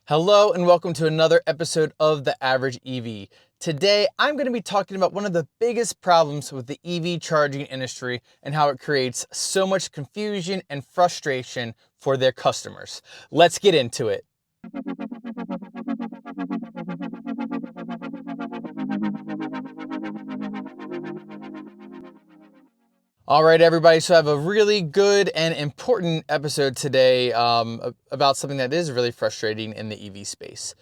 Hello and welcome to another episode of The Average EV. Today, I'm going to be talking about one of the biggest problems with the EV charging industry and how it creates so much confusion and frustration for their customers. Let's get into it. All right, everybody. So I have a really good and important episode today about something that is really frustrating in the EV space.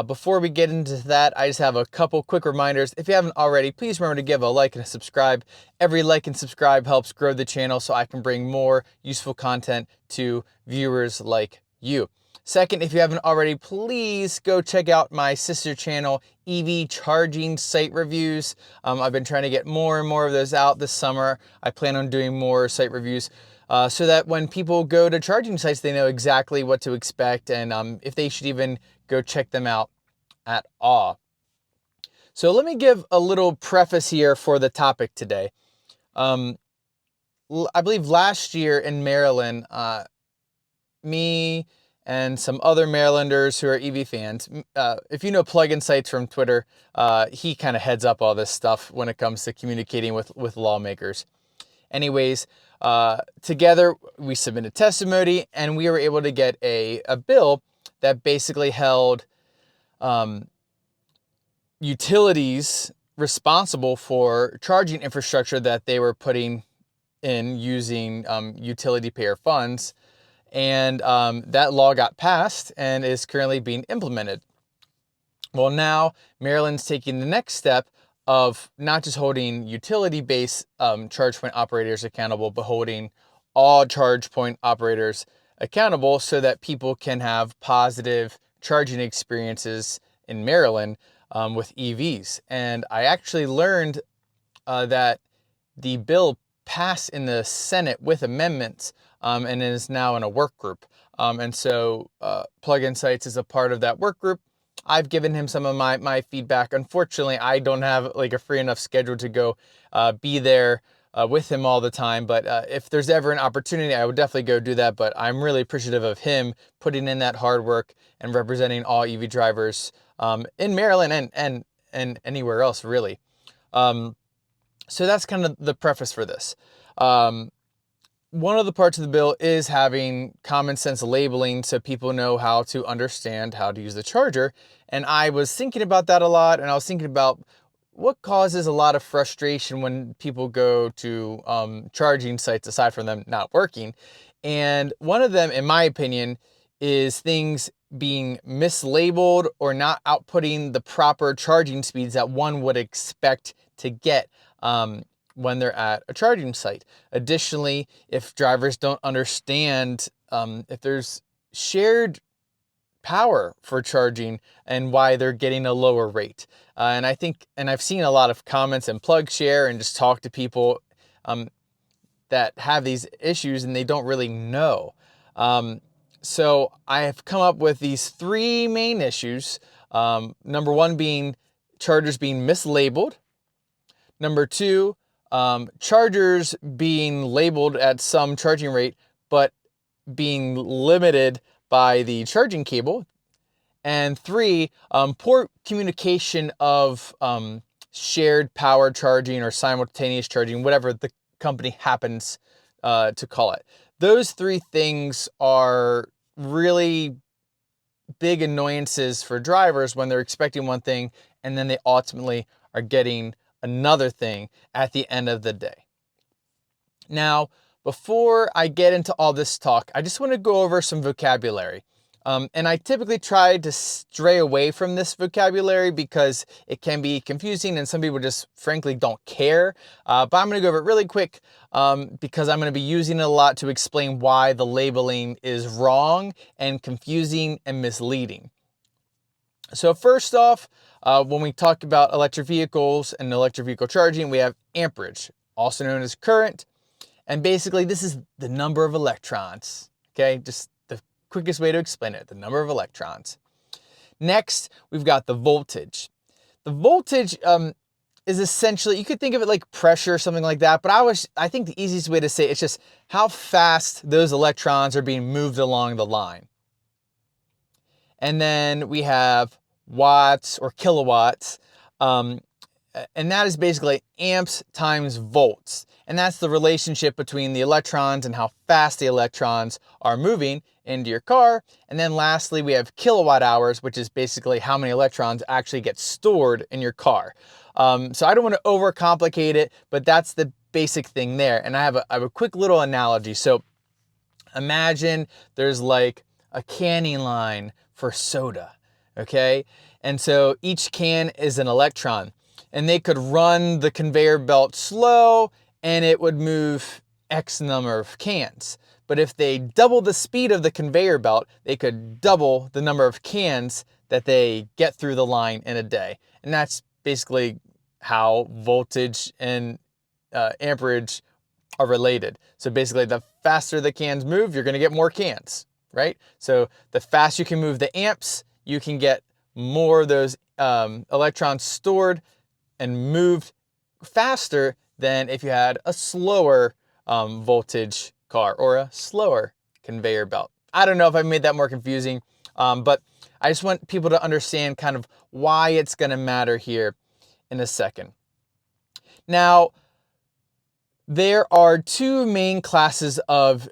Before we get into that, I just have a couple quick reminders. If you haven't already, please remember to give a like and a subscribe. Every like and subscribe helps grow the channel so I can bring more useful content to viewers like you. Second, if you haven't already, please go check out my sister channel, EV Charging Site Reviews. I've been trying to get more and more of those out this summer. I plan on doing more site reviews so that when people go to charging sites, they know exactly what to expect and if they should even go check them out at all. So let me give a little preface here for the topic today. I believe last year in Maryland, me and some other Marylanders who are EV fans. If you know Plug Insights from Twitter, he kind of heads up all this stuff when it comes to communicating with lawmakers. Anyways, together we submitted testimony and we were able to get a bill that basically held utilities responsible for charging infrastructure that they were putting in using utility payer funds. And that law got passed and is currently being implemented. Well, now Maryland's taking the next step of not just holding utility-based charge point operators accountable, but holding all charge point operators accountable so that people can have positive charging experiences in Maryland with EVs. And I actually learned that the bill passed in the Senate with amendments and is now in a work group. And so Plug Insights is a part of that work group. I've given him some of my feedback. Unfortunately, I don't have like a free enough schedule to go be there with him all the time. But if there's ever an opportunity, I would definitely go do that. But I'm really appreciative of him putting in that hard work and representing all EV drivers in Maryland and anywhere else, really. So that's kind of the preface for this. One of the parts of the bill is having common sense labeling so people know how to understand how to use the charger. And I was thinking about that a lot, and I was thinking about what causes a lot of frustration when people go to charging sites aside from them not working. And one of them, in my opinion, is things being mislabeled or not outputting the proper charging speeds that one would expect to get when they're at a charging site. Additionally, if drivers don't understand if there's shared power for charging and why they're getting a lower rate. And I've seen a lot of comments in Plugshare and just talk to people that have these issues and they don't really know. So I have come up with these three main issues. Number one being chargers being mislabeled. Number two, chargers being labeled at some charging rate, but being limited by the charging cable. And three, poor communication of shared power charging or simultaneous charging, whatever the company happens to call it. Those three things are really big annoyances for drivers when they're expecting one thing and then they ultimately are getting another thing at the end of the day. Now, before I get into all this talk, I just want to go over some vocabulary. And I typically try to stray away from this vocabulary because it can be confusing and some people just frankly don't care. But I'm going to go over it really quick because I'm going to be using it a lot to explain why the labeling is wrong and confusing and misleading. So first off, when we talk about electric vehicles and electric vehicle charging, we have amperage, also known as current. And basically this is the number of electrons, okay? Just the quickest way to explain it, the number of electrons. Next, we've got the voltage. The voltage is essentially, you could think of it like pressure or something like that, but I think the easiest way to say it's just how fast those electrons are being moved along the line. And then we have watts or kilowatts. And that is basically amps times volts. And that's the relationship between the electrons and how fast the electrons are moving into your car. And then lastly, we have kilowatt hours, which is basically how many electrons actually get stored in your car. So I don't want to overcomplicate it, but that's the basic thing there. And I have a quick little analogy. So imagine there's like a canning line for soda, okay? And so each can is an electron. And they could run the conveyor belt slow and it would move X number of cans. But if they double the speed of the conveyor belt, they could double the number of cans that they get through the line in a day. And that's basically how voltage and amperage are related. So basically the faster the cans move, you're gonna get more cans, right? So the faster you can move the amps, you can get more of those electrons stored and moved faster than if you had a slower voltage car or a slower conveyor belt. I don't know if I made that more confusing, but I just want people to understand kind of why it's gonna matter here in a second. Now, there are two main classes of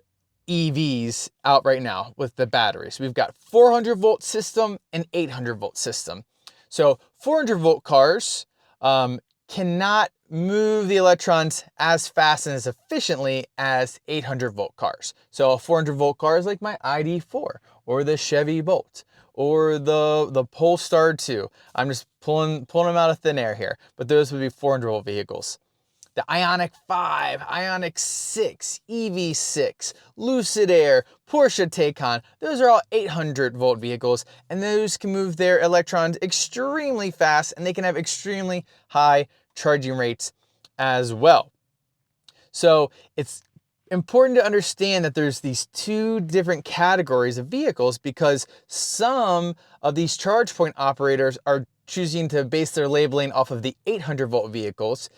EVs out right now with the batteries. We've got 400 volt system and 800 volt system. So 400 volt cars cannot move the electrons as fast and as efficiently as 800 volt cars. So a 400 volt car is like my ID4 or the Chevy Bolt or the Polestar 2. I'm just pulling them out of thin air here, but those would be 400 volt vehicles. The Ioniq 5, Ioniq 6, EV6, Lucid Air, Porsche Taycan, those are all 800 volt vehicles, and those can move their electrons extremely fast and they can have extremely high charging rates as well. So it's important to understand that there's these two different categories of vehicles because some of these charge point operators are choosing to base their labeling off of the 800 volt vehicles,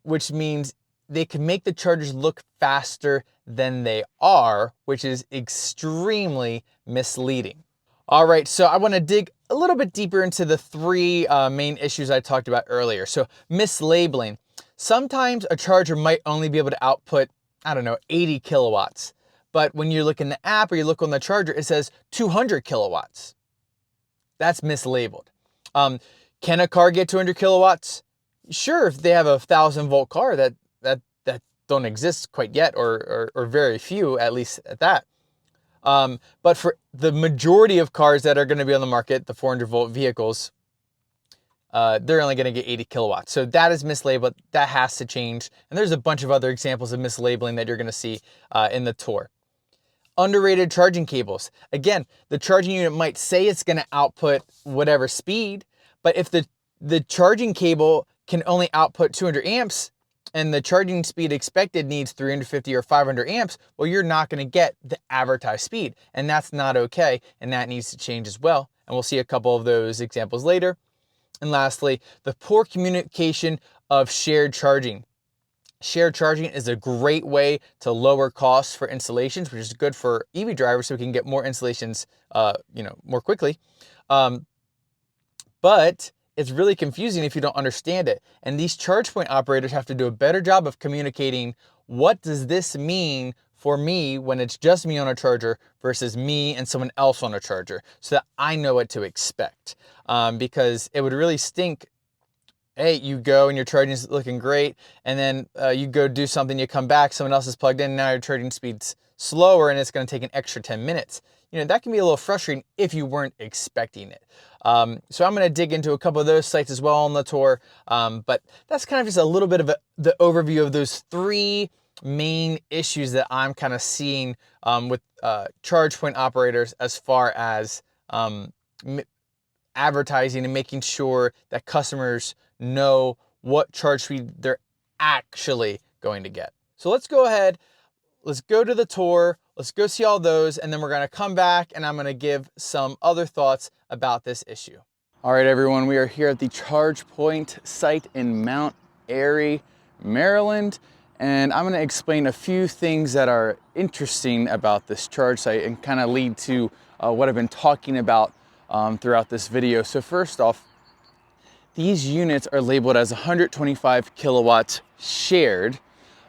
which means they can make the chargers look faster than they are, which is extremely misleading. All right, so I want to dig a little bit deeper into the three main issues I talked about earlier. So mislabeling. Sometimes a charger might only be able to output, I don't know, 80 kilowatts. But when you look in the app or you look on the charger, it says 200 kilowatts. That's mislabeled. Can a car get 200 kilowatts? Sure, if they have a 1,000 volt car that don't exist quite yet, or very few, at least at that. But for the majority of cars that are going to be on the market, the 400 volt vehicles, they're only going to get 80 kilowatts. So that is mislabeled. That has to change. And there's a bunch of other examples of mislabeling that you're going to see in the tour. Underrated charging cables. Again, the charging unit might say it's going to output whatever speed, but if the charging cable can only output 200 amps and the charging speed expected needs 350 or 500 amps, well, you're not going to get the advertised speed, and that's not okay, and that needs to change as well. And we'll see a couple of those examples later. And lastly, the poor communication of shared charging. Shared charging is a great way to lower costs for installations, which is good for EV drivers so we can get more installations more quickly. But it's really confusing if you don't understand it. And these charge point operators have to do a better job of communicating what does this mean for me when it's just me on a charger versus me and someone else on a charger, so that I know what to expect. Because it would really stink. Hey, you go and your charging is looking great, and then you go do something, you come back, someone else is plugged in, and now your charging speed's slower and it's going to take an extra 10 minutes. That can be a little frustrating if you weren't expecting it. So I'm going to dig into a couple of those sites as well on the tour, but that's kind of just a little bit of the overview of those three main issues that I'm kind of seeing with charge point operators as far as advertising and making sure that customers know what charge speed they're actually going to get. So let's go ahead, let's go to the tour, let's go see all those, and then we're gonna come back and I'm gonna give some other thoughts about this issue. All right, everyone, we are here at the ChargePoint site in Mount Airy, Maryland, and I'm gonna explain a few things that are interesting about this charge site and kind of lead to what I've been talking about throughout this video. So first off, these units are labeled as 125 kilowatts shared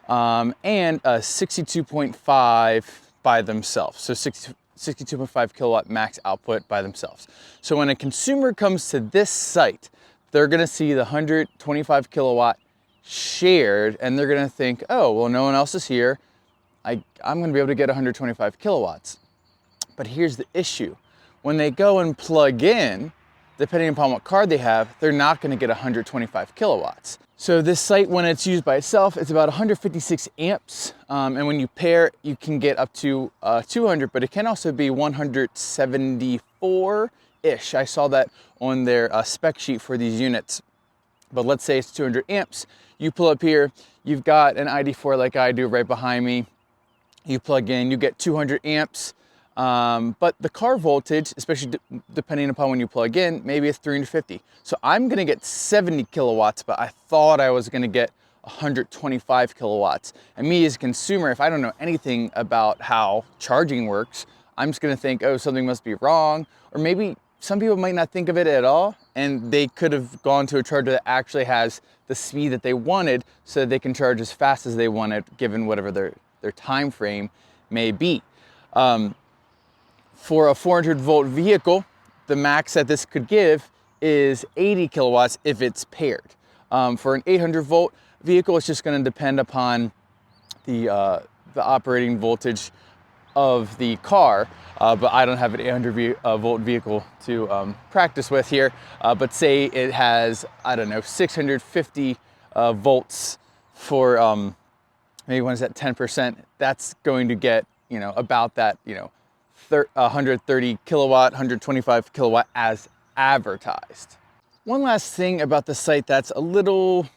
and 62.5 by themselves. So 62.5 kilowatt max output by themselves. So when a consumer comes to this site, they're gonna see the 125 kilowatt shared and they're gonna think, oh, well, no one else is here. I'm gonna be able to get 125 kilowatts. But here's the issue. When they go and plug in, depending upon what card they have, they're not gonna get 125 kilowatts. So this site, when it's used by itself, it's about 156 amps. And when you pair, you can get up to 200, but it can also be 174-ish. I saw that on their spec sheet for these units. But let's say it's 200 amps. You pull up here, you've got an ID4 like I do right behind me. You plug in, you get 200 amps. But the car voltage, especially depending upon when you plug in, maybe it's 350. So I'm gonna get 70 kilowatts, but I thought I was gonna get 125 kilowatts. And me as a consumer, if I don't know anything about how charging works, I'm just gonna think, oh, something must be wrong. Or maybe some people might not think of it at all, and they could have gone to a charger that actually has the speed that they wanted so that they can charge as fast as they wanted, given whatever their time frame may be. For a 400 volt vehicle, the max that this could give is 80 kilowatts if it's paired. For an 800 volt vehicle, it's just going to depend upon the operating voltage of the car. But I don't have an 800 volt vehicle to practice with here. But say it has, I don't know, 650 volts for maybe when it's at 10%, that's going to get, you know, about that, you know, 130 kilowatt, 125 kilowatt as advertised. One last thing about the site that's a little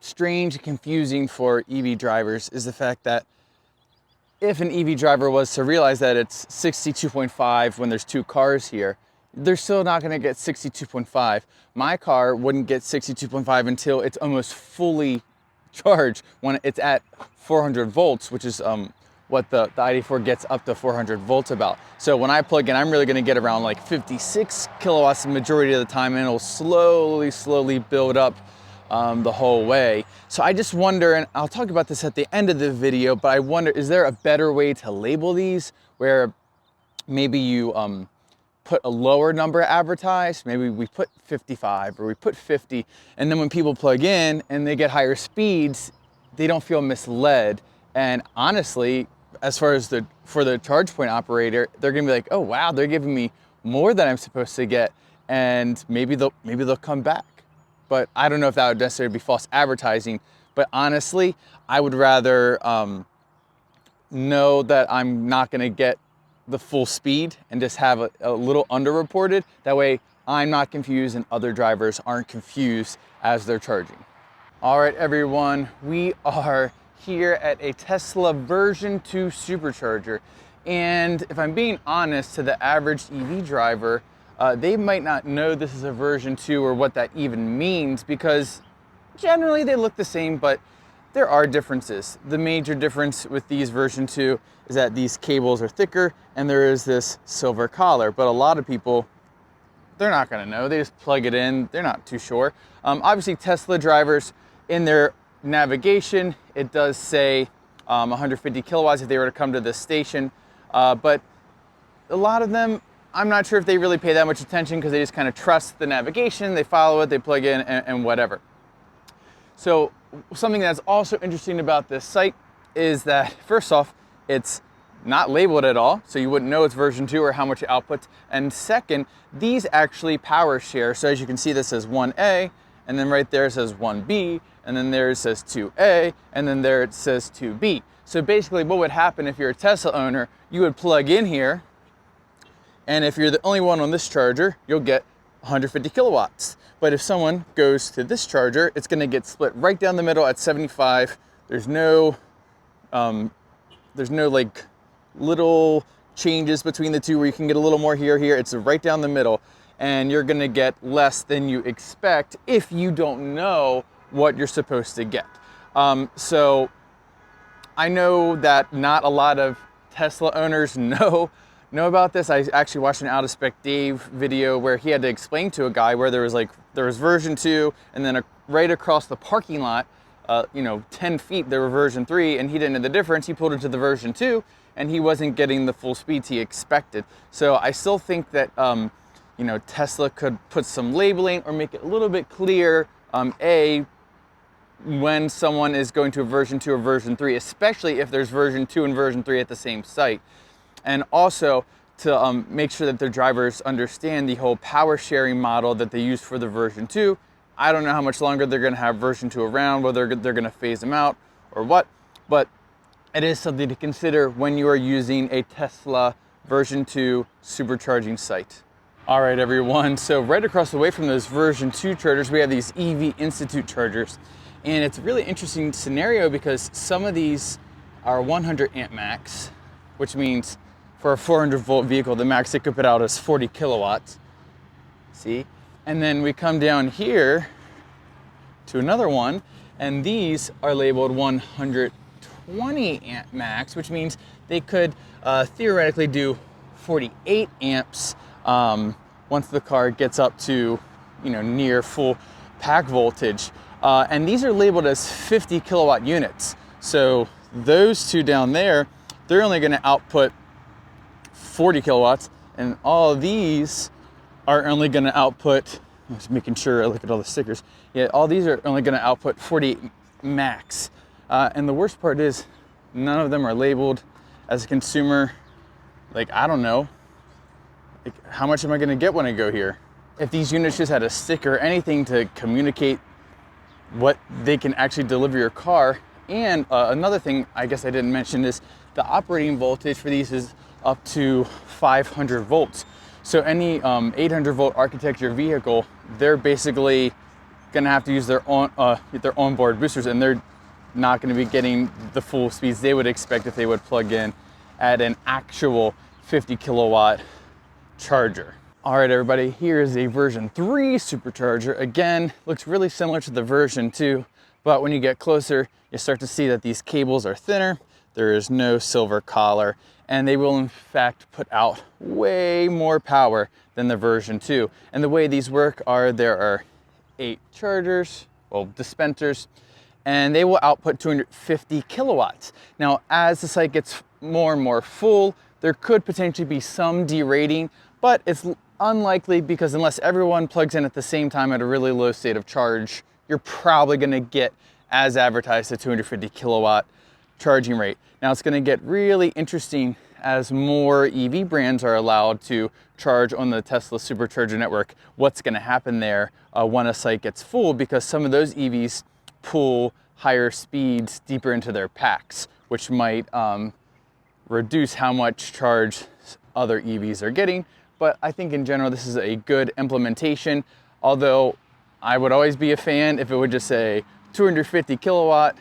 strange and confusing for EV drivers is the fact that if an EV driver was to realize that it's 62.5 when there's two cars here, they're still not gonna get 62.5. My car wouldn't get 62.5 until it's almost fully charged when it's at 400 volts, which is what the ID4 gets up to 400 volts about. So when I plug in, I'm really gonna get around like 56 kilowatts the majority of the time, and it'll slowly build up the whole way. So I just wonder, and I'll talk about this at the end of the video, but I wonder, is there a better way to label these where maybe you put a lower number advertised, maybe we put 55 or we put 50, and then when people plug in and they get higher speeds, they don't feel misled. And honestly, as far as for the charge point operator, they're gonna be like, oh wow, they're giving me more than I'm supposed to get, and maybe they'll come back. But I don't know if that would necessarily be false advertising. But honestly, I would rather know that I'm not gonna get the full speed and just have a little underreported. That way I'm not confused and other drivers aren't confused as they're charging. All right, everyone, we are here at a Tesla version 2 supercharger. And if I'm being honest, to the average EV driver, they might not know this is a version 2 or what that even means, because generally they look the same, but there are differences. The major difference with these version 2 is that these cables are thicker and there is this silver collar, but a lot of people, they're not gonna know. They just plug it in, they're not too sure. Obviously Tesla drivers, in their navigation, it does say 150 kilowatts if they were to come to this station, but a lot of them, I'm not sure if they really pay that much attention because they just kind of trust the navigation, they follow it, they plug in and whatever. So something that's also interesting about this site is that, first off, it's not labeled at all, so you wouldn't know it's version 2 or how much it outputs. And second, these actually power share. So as you can see, this says 1A, and then right there it says 1B, and then there it says 2A, and then there it says 2B. So basically what would happen if you're a Tesla owner, you would plug in here, and if you're the only one on this charger, you'll get 150 kilowatts. But if someone goes to this charger, it's gonna get split right down the middle at 75. There's no like little changes between the two where you can get a little more here. It's right down the middle, and you're gonna get less than you expect if you don't know what you're supposed to get. So I know that not a lot of Tesla owners know know about this. I actually watched an Out of Spec Dave video where he had to explain to a guy where there was version 2, and then right across the parking lot, 10 feet, there were version 3, and he didn't know the difference. He pulled into the version 2, and he wasn't getting the full speeds he expected. So I still think that Tesla could put some labeling or make it a little bit clear, when someone is going to a version 2 or version 3, especially if there's version 2 and version 3 at the same site. And also to make sure that their drivers understand the whole power sharing model that they use for the version 2. I don't know how much longer they're gonna have version 2 around, whether they're gonna phase them out or what, but it is something to consider when you are using a Tesla version 2 supercharging site. All right, everyone, so right across the way from those version 2 chargers, we have these EV Institute chargers. And it's a really interesting scenario because some of these are 100 amp max, which means for a 400 volt vehicle, the max they could put out is 40 kilowatts. See? And then we come down here to another one, and these are labeled 120 amp max, which means they could theoretically do 48 amps once the car gets up to near full pack voltage. And these are labeled as 50 kilowatt units. So those two down there, they're only gonna output 40 kilowatts, and all of these are only gonna output, I'm just making sure I look at all the stickers. Yeah, all these are only gonna output 48 max. And the worst part is none of them are labeled as a consumer. Like, I don't know, like, how much am I gonna get when I go here? If these units just had a sticker or anything to communicate what they can actually deliver your car. And another thing I guess I didn't mention is the operating voltage for these is up to 500 volts. So any 800 volt architecture vehicle, they're basically gonna have to use their onboard boosters, and they're not gonna be getting the full speeds they would expect if they would plug in at an actual 50 kilowatt charger. All right, everybody, here is a version 3 supercharger. Again, looks really similar to the version 2, but when you get closer, you start to see that these cables are thinner. There is no silver collar, and they will in fact put out way more power than the version 2. And the way these work are there are 8 chargers, well, dispensers, and they will output 250 kilowatts. Now, as the site gets more and more full, there could potentially be some derating, but it's unlikely because unless everyone plugs in at the same time at a really low state of charge, you're probably gonna get, as advertised, a 250 kilowatt charging rate. Now it's gonna get really interesting as more EV brands are allowed to charge on the Tesla supercharger network. What's gonna happen there when a site gets full, because some of those EVs pull higher speeds deeper into their packs, which might reduce how much charge other EVs are getting. But I think in general, this is a good implementation, although I would always be a fan if it would just say 250 kilowatt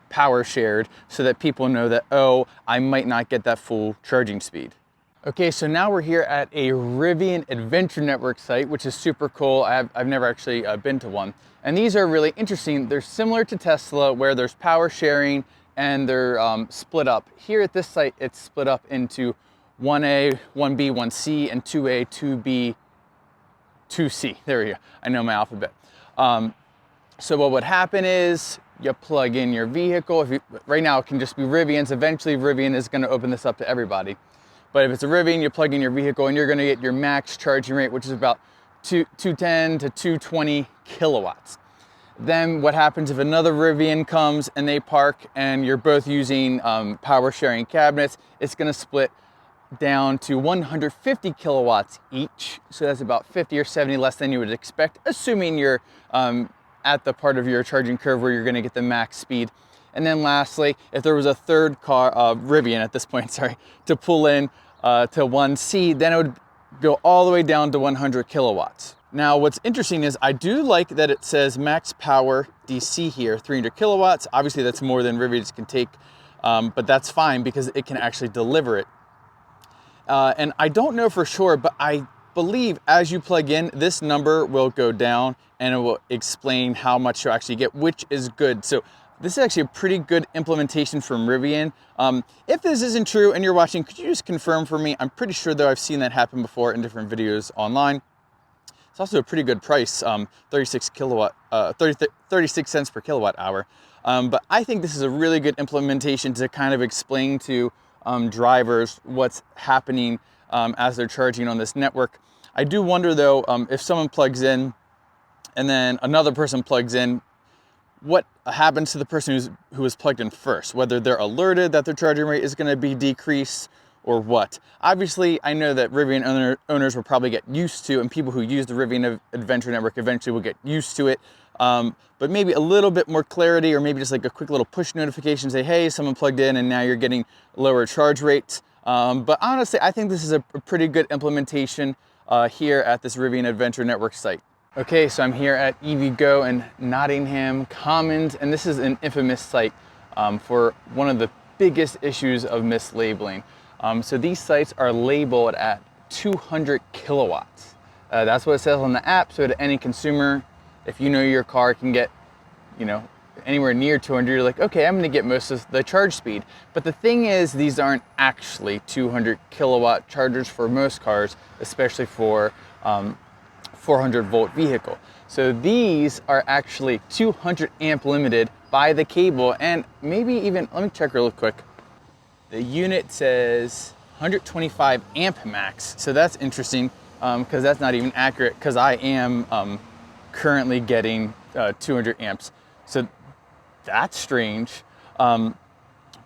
power shared, so that people know that, oh, I might not get that full charging speed. Okay, so now we're here at a Rivian Adventure Network site, which is super cool. I've never actually been to one. And these are really interesting. They're similar to Tesla, where there's power sharing and they're split up. Here at this site, it's split up into 1A, 1B, 1C, and 2A, 2B, 2C. There we go. I know my alphabet. So what would happen is you plug in your vehicle. Right now it can just be Rivian's. Eventually Rivian is going to open this up to everybody. But if it's a Rivian, you plug in your vehicle and you're going to get your max charging rate, which is about 210 to 220 kilowatts. Then what happens if another Rivian comes and they park and you're both using power sharing cabinets, it's going to split down to 150 kilowatts each. So that's about 50 or 70 less than you would expect, assuming you're at the part of your charging curve where you're going to get the max speed. And then lastly, if there was a third car, Rivian at this point, sorry, to pull in to 1C, then it would go all the way down to 100 kilowatts. Now, what's interesting is I do like that it says max power DC here, 300 kilowatts. Obviously, that's more than Rivian can take, but that's fine because it can actually deliver it. And I don't know for sure, but I believe as you plug in, this number will go down and it will explain how much you actually get, which is good. So This is actually a pretty good implementation from Rivian. If this isn't true and you're watching, could you just confirm for me? I'm pretty sure though I've seen that happen before in different videos online. It's also a pretty good price, 36 cents per kilowatt hour. But I think this is a really good implementation to kind of explain to drivers what's happening as they're charging on this network. I do wonder though, if someone plugs in and then another person plugs in, what happens to the person who was plugged in first, whether they're alerted that their charging rate is going to be decreased or what. Obviously, I know that Rivian owners will probably get used to, and people who use the Rivian Adventure Network eventually will get used to it. But maybe a little bit more clarity, or maybe just like a quick little push notification, say, hey, someone plugged in and now you're getting lower charge rates. But honestly, I think this is a pretty good implementation here at this Rivian Adventure Network site. Okay, so I'm here at EVgo in Nottingham Commons, and this is an infamous site for one of the biggest issues of mislabeling. So these sites are labeled at 200 kilowatts. That's what it says on the app, so to any consumer, if you know your car can get, anywhere near 200, you're like, okay, I'm gonna get most of the charge speed. But the thing is, these aren't actually 200 kilowatt chargers for most cars, especially for 400 volt vehicle. So these are actually 200 amp limited by the cable, and maybe even, let me check real quick. The unit says 125 amp max. So that's interesting, because that's not even accurate, because I am currently getting 200 amps. So that's strange, but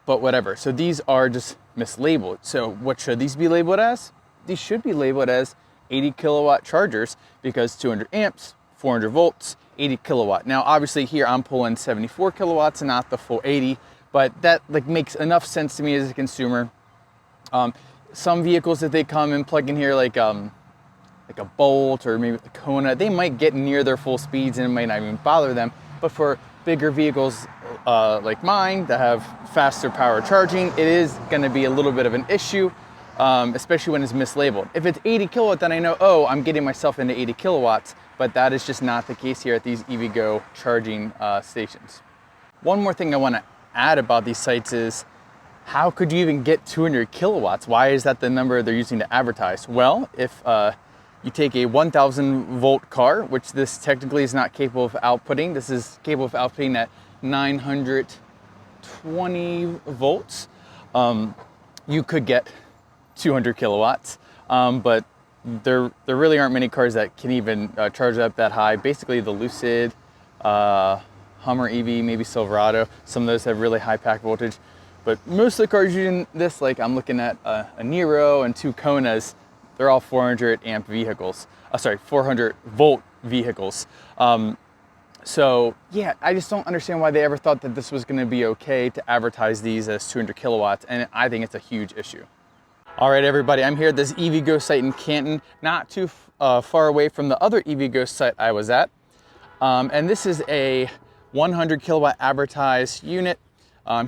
whatever. So these are just mislabeled. So what should these be labeled as? These should be labeled as 80 kilowatt chargers, because 200 amps, 400 volts, 80 kilowatt. Now, obviously here I'm pulling 74 kilowatts and not the full 80, but that makes enough sense to me as a consumer. Some vehicles that they come and plug in here, like a Bolt or maybe a Kona, they might get near their full speeds and it might not even bother them. But for bigger vehicles like mine that have faster power charging, it is gonna be a little bit of an issue. Especially when it's mislabeled. If it's 80 kilowatt, then I know, oh, I'm getting myself into 80 kilowatts, but that is just not the case here at these EVgo charging stations. One more thing I want to add about these sites is, how could you even get 200 kilowatts? Why is that the number they're using to advertise? Well, if you take a 1000 volt car, which this technically is not capable of outputting, this is capable of outputting at 920 volts, you could get 200 kilowatts, but there really aren't many cars that can even charge up that high. Basically the Lucid, Hummer EV, maybe Silverado, some of those have really high pack voltage, but most of the cars using this, like I'm looking at a Nero and two Konas, they're all 400 amp vehicles, 400 volt vehicles. So yeah, I just don't understand why they ever thought that this was gonna be okay to advertise these as 200 kilowatts, and I think it's a huge issue. All right, everybody, I'm here at this EVgo site in Canton, not too far away from the other EVgo site I was at. And this is a 100 kilowatt advertised unit.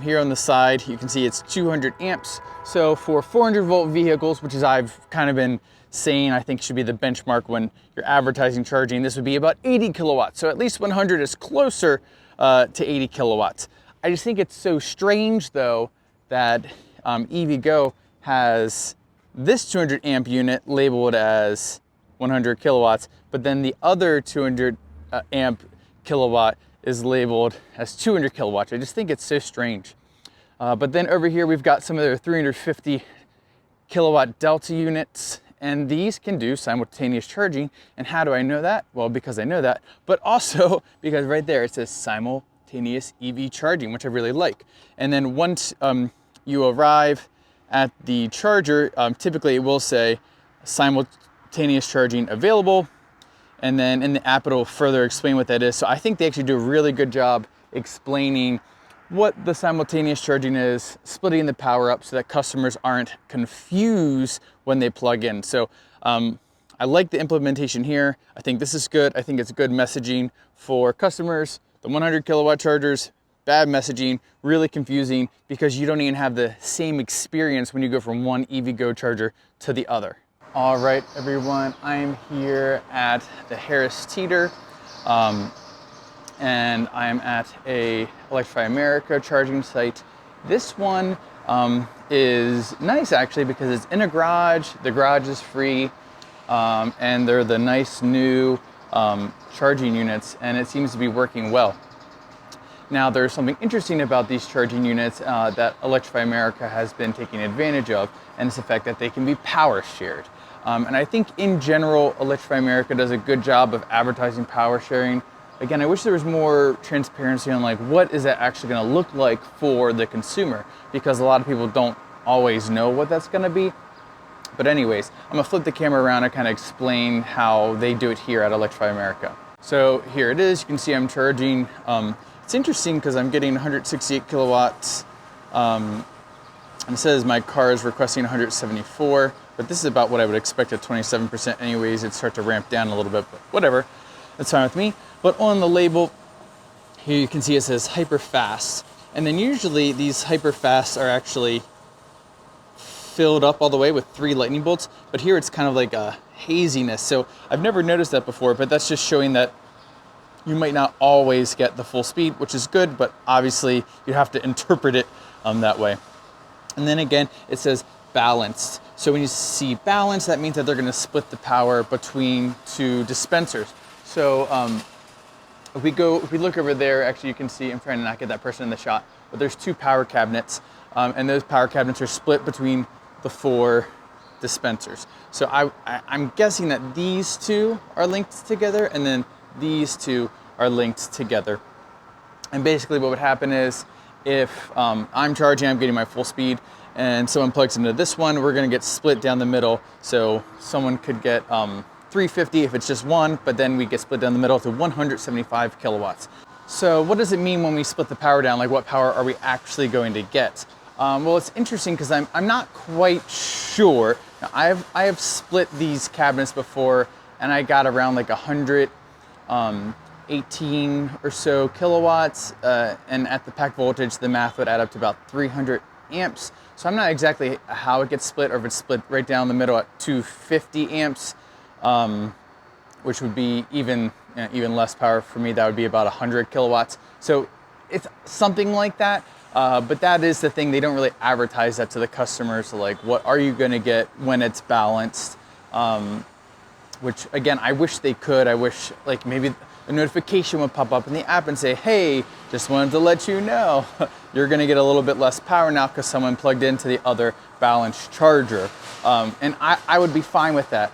Here on the side, you can see it's 200 amps. So for 400 volt vehicles, which is I've kind of been saying I think should be the benchmark when you're advertising charging, this would be about 80 kilowatts. So at least 100 is closer to 80 kilowatts. I just think it's so strange though that EVgo has this 200 amp unit labeled as 100 kilowatts, but then the other 200 amp kilowatt is labeled as 200 kilowatts. I just think it's so strange. But then over here, we've got some of their 350 kilowatt Delta units, and these can do simultaneous charging. And how do I know that? Well, because I know that, but also because right there, it says simultaneous EV charging, which I really like. And then once you arrive at the charger, typically it will say simultaneous charging available, and then in the app it'll further explain what that is. So I think they actually do a really good job explaining what the simultaneous charging is, splitting the power up so that customers aren't confused when they plug in. So I like the implementation here. I think this is good. I think it's good messaging for customers. The 100 kilowatt chargers, bad messaging, really confusing, because you don't even have the same experience when you go from one EVgo charger to the other. All right, everyone, I'm here at the Harris Teeter. and I am at a Electrify America charging site. This one is nice actually because it's in a garage. The garage is free, and they're the nice new charging units, and it seems to be working well. Now, there's something interesting about these charging units that Electrify America has been taking advantage of, and it's the fact that they can be power shared. And I think in general, Electrify America does a good job of advertising power sharing. Again, I wish there was more transparency on like what is that actually going to look like for the consumer, because a lot of people don't always know what that's going to be. But anyways, I'm gonna flip the camera around and kind of explain how they do it here at Electrify America. So here it is. You can see I'm charging. It's interesting because I'm getting 168 kilowatts. And it says my car is requesting 174, but this is about what I would expect at 27% anyways. It'd start to ramp down a little bit, but whatever. That's fine with me. But on the label, here you can see it says hyper fast. And then usually these hyper fasts are actually filled up all the way with 3 lightning bolts, but here it's kind of like a haziness. So I've never noticed that before, but that's just showing that you might not always get the full speed, which is good, but obviously you have to interpret it that way. And then again, it says balanced. So when you see balanced, that means that they're gonna split the power between 2 dispensers. So if we look over there, actually you can see, I'm trying to not get that person in the shot, but there's 2 power cabinets, and those power cabinets are split between the 4 dispensers. So I'm guessing that these 2 are linked together, and then these 2 are linked together. And basically what would happen is if I'm charging, I'm getting my full speed, and someone plugs into this one, we're gonna get split down the middle. So someone could get 350 if it's just one, but then we get split down the middle to 175 kilowatts. So what does it mean when we split the power down? Like what power are we actually going to get? Well, it's interesting because I'm not quite sure. Now, I have split these cabinets before, and I got around like 118 or so kilowatts, and at the pack voltage, the math would add up to about 300 amps. So I'm not exactly how it gets split, or if it's split right down the middle at 250 amps, which would be even less power for me. That would be about 100 kilowatts. So it's something like that. But that is the thing, they don't really advertise that to the customers. So like, what are you gonna get when it's balanced? Which again, I wish they could. I wish like maybe a notification would pop up in the app and say, hey, just wanted to let you know, you're gonna get a little bit less power now because someone plugged into the other balanced charger. And I would be fine with that.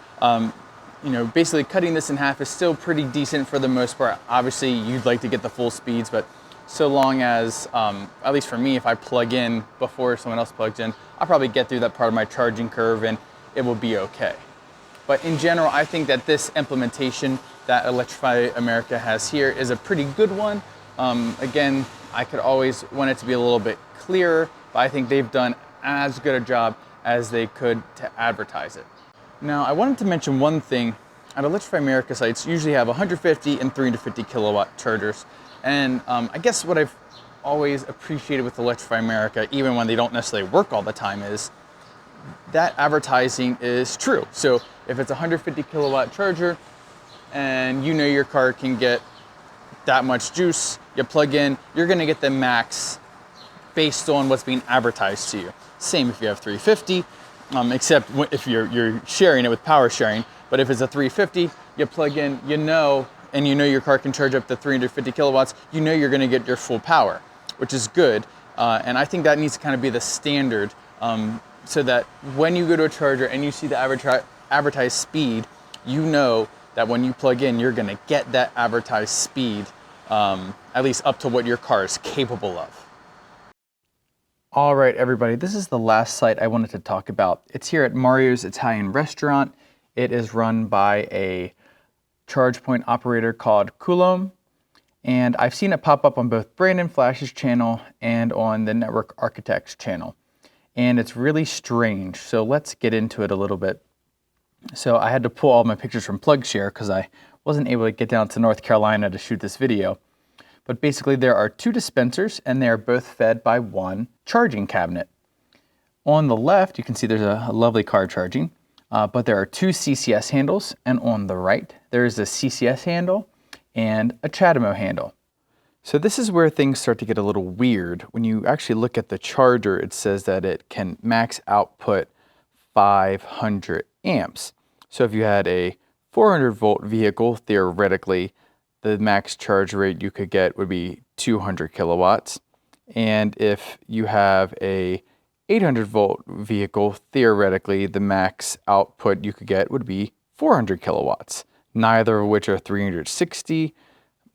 You know, basically cutting this in half is still pretty decent for the most part. Obviously you'd like to get the full speeds, but so long as, at least for me, if I plug in before someone else plugs in, I'll probably get through that part of my charging curve and it will be okay. But in general, I think that this implementation that Electrify America has here is a pretty good one. Again, I could always want it to be a little bit clearer, but I think they've done as good a job as they could to advertise it. Now, I wanted to mention one thing. At Electrify America sites, usually have 150 and 350 kilowatt chargers. And I guess what I've always appreciated with Electrify America, even when they don't necessarily work all the time, is that advertising is true. So if it's a 150 kilowatt charger and you know your car can get that much juice, you plug in, you're gonna get the max based on what's being advertised to you. Same if you have 350, except if you're sharing it with power sharing. But if it's a 350, you plug in, and you know your car can charge up to 350 kilowatts, you know you're gonna get your full power, which is good. And I think that needs to kind of be the standard, so that when you go to a charger and you see the advertised speed, you know that when you plug in, you're gonna get that advertised speed, at least up to what your car is capable of. All right, everybody, this is the last site I wanted to talk about. It's here at Mario's Italian Restaurant. It is run by a charge point operator called Coulomb, and I've seen it pop up on both Brandon Flash's channel and on the Network Architects channel, and it's really strange. So let's get into it a little bit. So I had to pull all my pictures from Plugshare because I wasn't able to get down to North Carolina to shoot this video. But basically there are 2 dispensers and they are both fed by 1 charging cabinet. On the left, you can see there's a lovely car charging. But there are 2 CCS handles, and on the right, there is a CCS handle and a CHAdeMO handle. So this is where things start to get a little weird. When you actually look at the charger, it says that it can max output 500 amps. So if you had a 400 volt vehicle, theoretically, the max charge rate you could get would be 200 kilowatts. And if you have a 800 volt vehicle, theoretically, the max output you could get would be 400 kilowatts, neither of which are 360.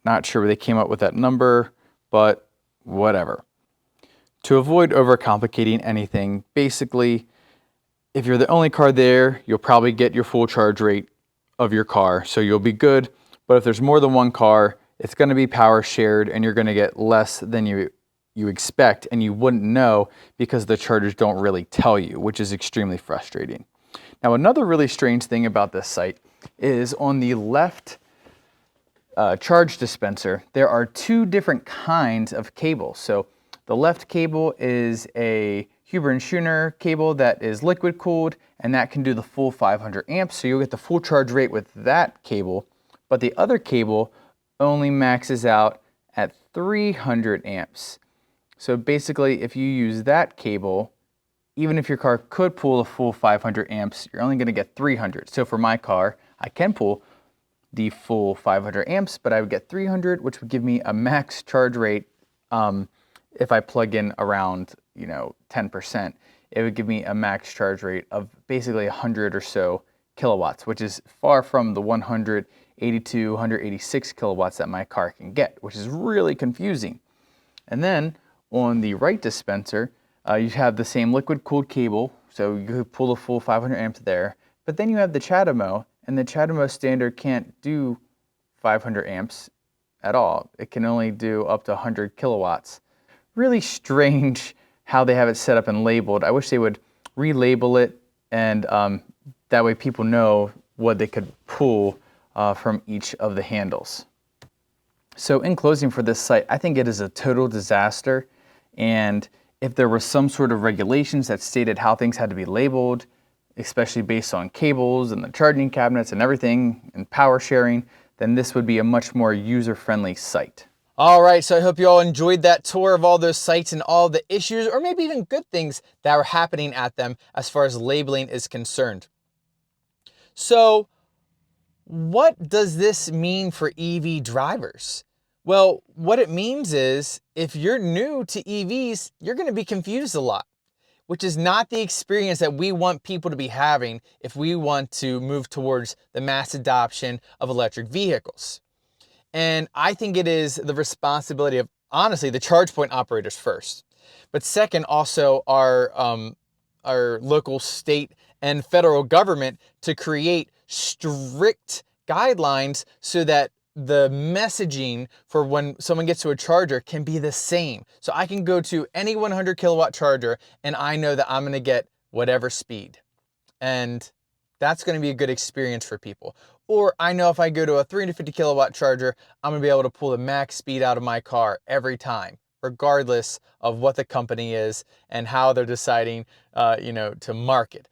Not sure where they came up with that number, but whatever. To avoid overcomplicating anything, basically, if you're the only car there, you'll probably get your full charge rate of your car, so you'll be good. But if there's more than one car, it's going to be power shared and you're going to get less than you expect, and you wouldn't know because the chargers don't really tell you, which is extremely frustrating. Now, another really strange thing about this site is on the left charge dispenser, there are two different kinds of cables. So the left cable is a Huber and Schooner cable that is liquid cooled, and that can do the full 500 amps. So you'll get the full charge rate with that cable, but the other cable only maxes out at 300 amps. So basically, if you use that cable, even if your car could pull a full 500 amps, you're only going to get 300. So for my car, I can pull the full 500 amps, but I would get 300, which would give me a max charge rate. If I plug in around, 10%, it would give me a max charge rate of basically 100 or so kilowatts, which is far from the 182, 186 kilowatts that my car can get, which is really confusing. And then on the right dispenser, you have the same liquid cooled cable, so you could pull the full 500 amps there, but then you have the CHAdeMO, and the CHAdeMO standard can't do 500 amps at all. It can only do up to 100 kilowatts. Really strange how they have it set up and labeled. I wish they would relabel it, and that way people know what they could pull from each of the handles. So in closing for this site, I think it is a total disaster, and if there was some sort of regulations that stated how things had to be labeled, especially based on cables and the charging cabinets and everything and power sharing, then this would be a much more user-friendly site. All right, so I hope you all enjoyed that tour of all those sites and all the issues, or maybe even good things that were happening at them as far as labeling is concerned. So what does this mean for EV drivers? Well, what it means is if you're new to EVs, you're going to be confused a lot, which is not the experience that we want people to be having if we want to move towards the mass adoption of electric vehicles. And I think it is the responsibility of, honestly, the charge point operators first, but second, also our local, state, and federal government to create strict guidelines so that the messaging for when someone gets to a charger can be the same. So I can go to any 100 kilowatt charger and I know that I'm going to get whatever speed. And that's going to be a good experience for people. Or I know if I go to a 350 kilowatt charger, I'm going to be able to pull the max speed out of my car every time, regardless of what the company is and how they're deciding, to market.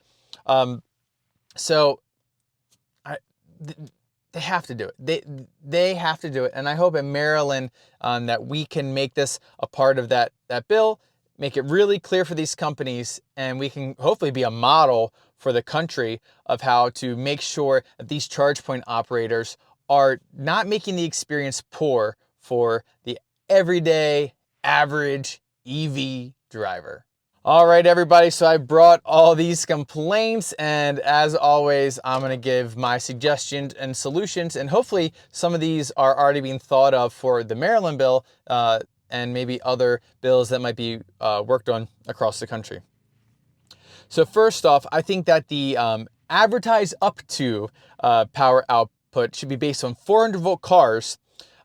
They have to do it. They have to do it. And I hope in Maryland that we can make this a part of that bill, make it really clear for these companies, and we can hopefully be a model for the country of how to make sure that these charge point operators are not making the experience poor for the everyday average EV driver. All right, everybody, so I brought all these complaints, and as always, I'm going to give my suggestions and solutions, and hopefully some of these are already being thought of for the Maryland bill and maybe other bills that might be worked on across the country. So first off, I think that the advertised up to power output should be based on 400 volt cars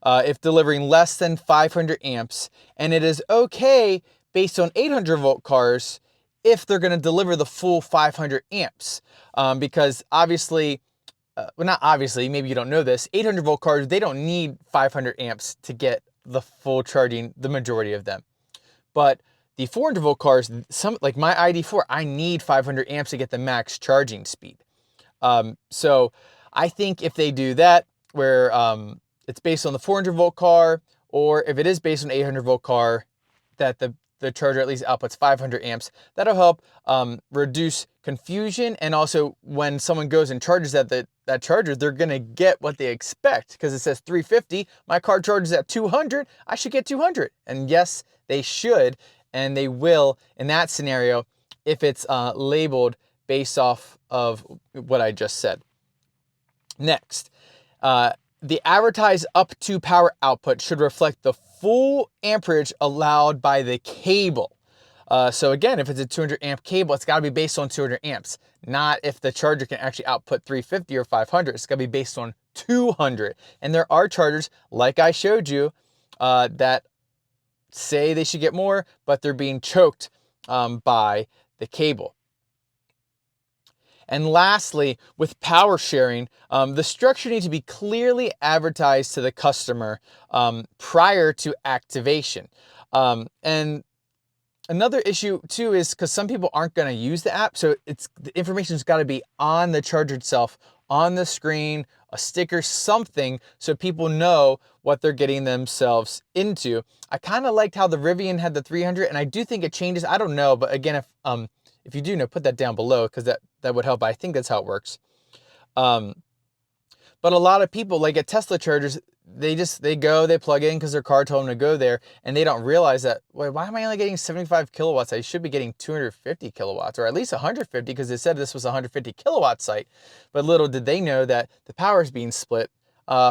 if delivering less than 500 amps, and it is okay based on 800 volt cars if they're going to deliver the full 500 amps. Because obviously, not obviously, maybe you don't know this, 800 volt cars, they don't need 500 amps to get the full charging, the majority of them. But the 400 volt cars, some like my ID4, I need 500 amps to get the max charging speed. So I think if they do that, where it's based on the 400 volt car, or if it is based on 800 volt car, that the charger at least outputs 500 amps. That'll help reduce confusion, and also when someone goes and charges that charger, they're gonna get what they expect, because it says 350, my car charges at 200, I should get 200. And yes, they should, and they will in that scenario if it's labeled based off of what I just said. Next, the advertised up to power output should reflect the full amperage allowed by the cable. So again, if it's a 200 amp cable, it's got to be based on 200 amps, not if the charger can actually output 350 or 500. It's got to be based on 200. And there are chargers, like I showed you, that say they should get more, but they're being choked by the cable. And lastly, with power sharing, the structure needs to be clearly advertised to the customer prior to activation. And another issue too is because some people aren't going to use the app, so the information's got to be on the charger itself, on the screen, a sticker, something, so people know what they're getting themselves into. I kind of liked how the Rivian had the 300, and I do think it changes. I don't know, but again, if you do know, put that down below, because that would help. I think that's how it works. But a lot of people, like at Tesla chargers, they go, they plug in because their car told them to go there, and they don't realize that, wait, why am I only getting 75 kilowatts? I should be getting 250 kilowatts, or at least 150, because they said this was a 150 kilowatt site. But little did they know that the power is being split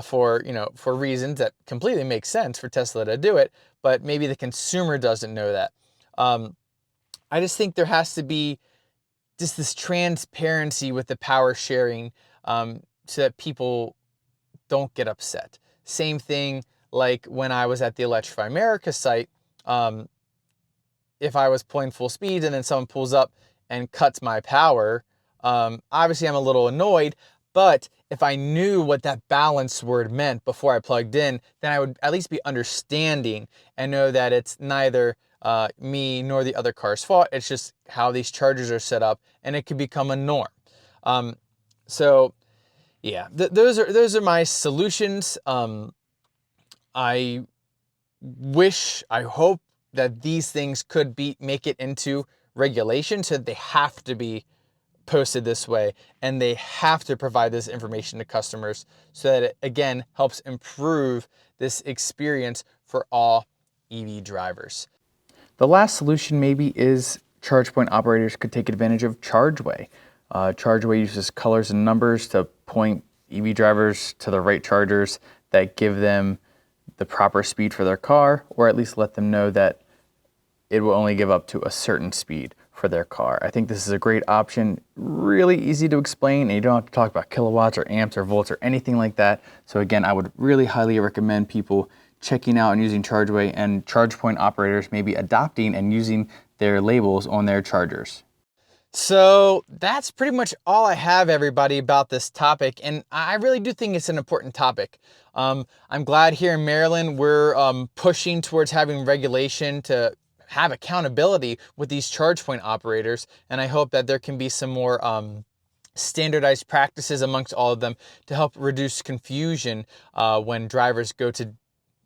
for reasons that completely make sense for Tesla to do it, but maybe the consumer doesn't know that. I just think there has to be just this transparency with the power sharing, so that people don't get upset. Same thing like when I was at the Electrify America site. If I was pulling full speed and then someone pulls up and cuts my power, obviously I'm a little annoyed, but if I knew what that balance word meant before I plugged in, then I would at least be understanding and know that it's neither me nor the other car's fault. It's just how these chargers are set up, and it could become a norm. So yeah, those are my solutions. I hope that these things could make it into regulation, so that they have to be posted this way and they have to provide this information to customers, so that it again helps improve this experience for all EV drivers. The last solution maybe is charge point operators could take advantage of Chargeway. Chargeway uses colors and numbers to point EV drivers to the right chargers that give them the proper speed for their car, or at least let them know that it will only give up to a certain speed for their car. I think this is a great option, really easy to explain, and you don't have to talk about kilowatts or amps or volts or anything like that. So again, I would really highly recommend people checking out and using Chargeway, and charge point operators maybe adopting and using their labels on their chargers. So that's pretty much all I have, everybody, about this topic, and I really do think it's an important topic. I'm glad here in Maryland we're pushing towards having regulation to have accountability with these charge point operators, and I hope that there can be some more standardized practices amongst all of them to help reduce confusion when drivers go to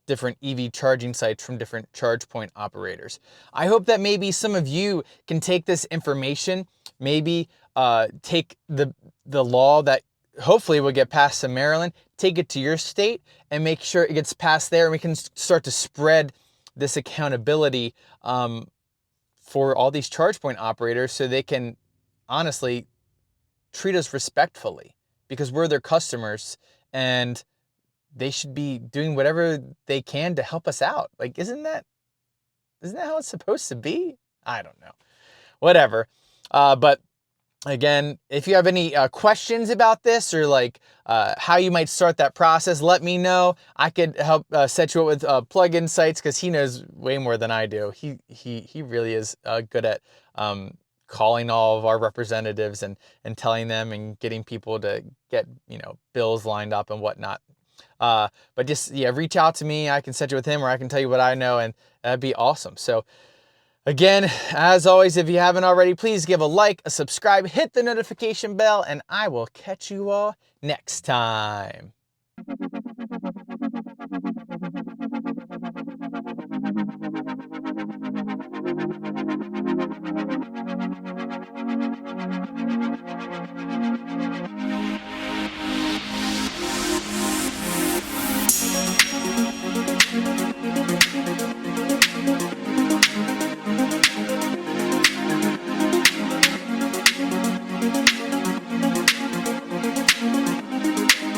different EV charging sites from different charge point operators. I hope that maybe some of you can take this information, maybe take the law that hopefully will get passed in Maryland, take it to your state and make sure it gets passed there, and we can start to spread this accountability for all these charge point operators, so they can honestly treat us respectfully, because we're their customers and they should be doing whatever they can to help us out. Like, isn't that how it's supposed to be? I don't know. Whatever. But again, if you have any questions about this, or like how you might start that process, let me know. I could help set you up with plug-in sites, because he knows way more than I do. He really is good at calling all of our representatives and telling them and getting people to get bills lined up and whatnot. But just, reach out to me. I can set you with him, or I can tell you what I know, and that'd be awesome. So again, as always, if you haven't already, please give a like, a subscribe, hit the notification bell, and I will catch you all next time. bye.